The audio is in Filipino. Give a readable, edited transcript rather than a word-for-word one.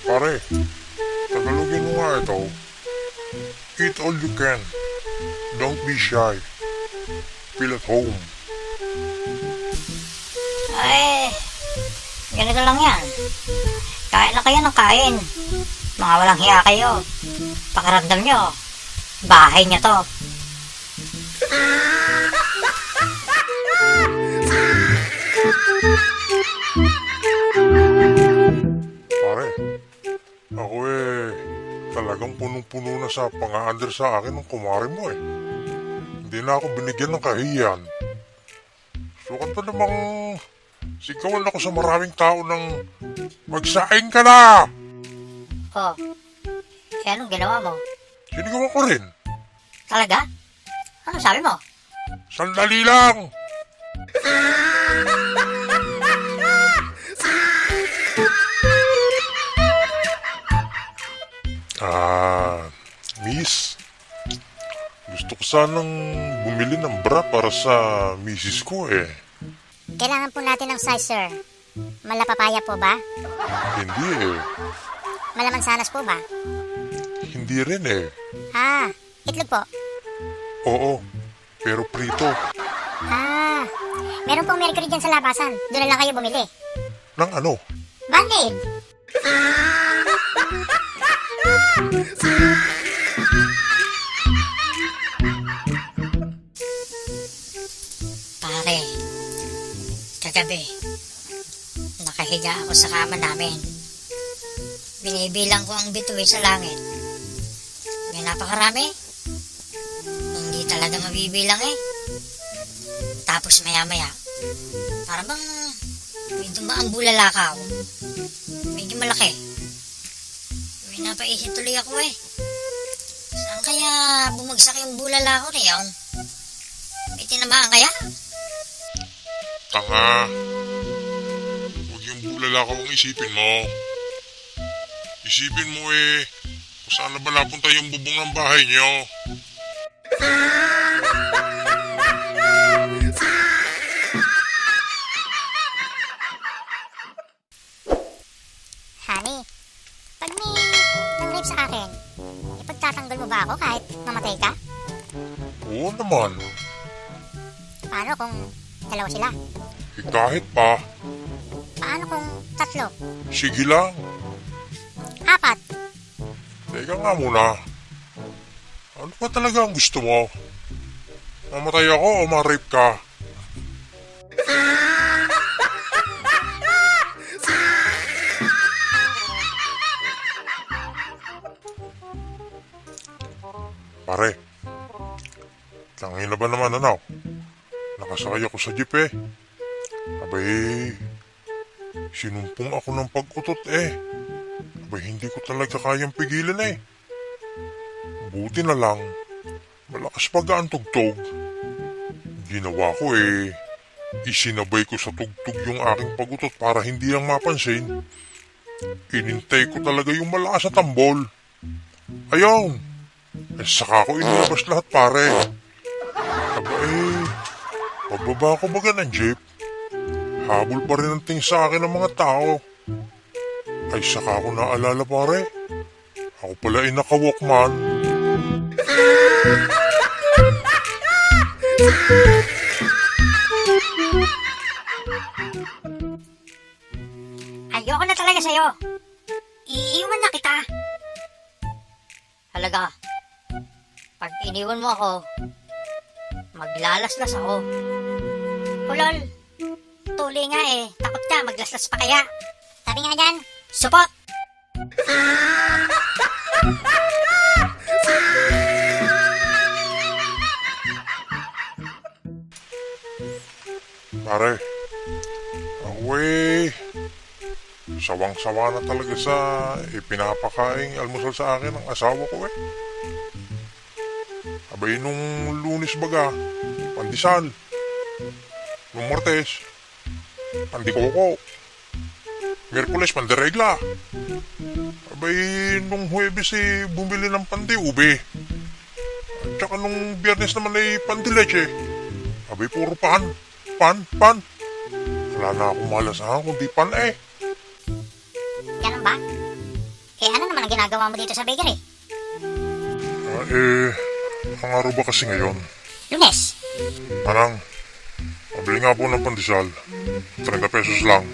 Pare, tagalogin mo nga ito. Eat all you can. Don't be shy. Feel at home. Ay, ganito lang yan. Kain na kayo ng kain. Mga walang hiya kayo. Pakiramdam nyo, bahay nyo to. Pare, ako talagang punong-puno na sa pang-a-under sa akin ng kumare mo eh. Hindi na ako binigyan ng kahiyan. Sukat pa namang sigawan ako sa maraming tao ng magsaing ka na! Oh, anong ginawa mo? Sinigawan ko rin. Talaga? Ano sabi mo? Sandali lang! Miss, gusto ko sanang bumili ng bra para sa misis ko eh. Kailangan po natin ng size, sir. Malapapaya po ba? Hindi eh. Malamansanas po ba? Hindi rin eh. Itlog po. Oo, pero prito. Meron pong Mercury dyan sa labasan. Doon na lang kayo bumili. Nang ano? Band-aid! Pare, kagabi, nakahiga ako sa kama namin. Binibilang ko ang bituin sa langit. May napakarami. Hindi talaga mabibilang eh. Tapos maya-maya, para bang may dumaang bulalakaw. Medyo malaki. May napaisip tuloy ako eh. Saan kaya bumagsak yung bulalakaw na yun? May tinamaan kaya? Tanga. Huwag yung bulalakaw ang isipin mo. Isipin mo kung saan na ba napunta yung bubong ng bahay niyo. Honey, pag may nang-rape sa akin, ipagtatanggol mo ba ako kahit mamatay ka? Oo naman. Paano kung dalawa sila? Kahit pa. Paano kung tatlo? Sige lang. Apat? Teka nga muna. Ano ba talaga ang gusto mo? Mamatay ako o ma-rape ka? Pare, tangin na ba naman ano? Nakasakay ako sa jeep eh. Abay, sinumpong ako ng pag-utot eh. Abay, hindi ko talaga kayang pigilan eh. Buti na lang, malakas pag ang tugtog. Ginawa ko isinabay ko sa tugtog yung aking pag-utot para hindi lang mapansin. Inintay ko talaga yung malakas na tambol. Ayun! Saka ko inilabas lahat pare. Abay, pagbaba ko baga ng jeep, habol pa rin ang tingin sa akin ng mga tao. Ay saka ko naalala pare, ako pala naka-walkman. Ayoko na talaga sa'yo. Iiwan na kita. Halaga, pag iniwan mo ako, maglalaslas ako. Ulol, tuli nga takot ka, maglaslas pa kaya. Sabi nga dyan, Supot! Pare, ako sawang-sawa na talaga sa pinapakaing almusal sa akin ng asawa ko eh. Abay nung Lunes baga, pandesal. Nung Martes, pandikoko. Miyerkules, pandiregla. Abay nung Huwebes bumili ng pandiube. At saka nung Biyernes naman pandileche. Abay puro pan. pan. Wala na akong malasahan kundi pan eh. Ganun ba? Eh ano naman ang ginagawa mo dito sa bakery? Ang araw ba kasi ngayon? Lunes. Manang, pabili nga po ng pandesal. 30 pesos lang.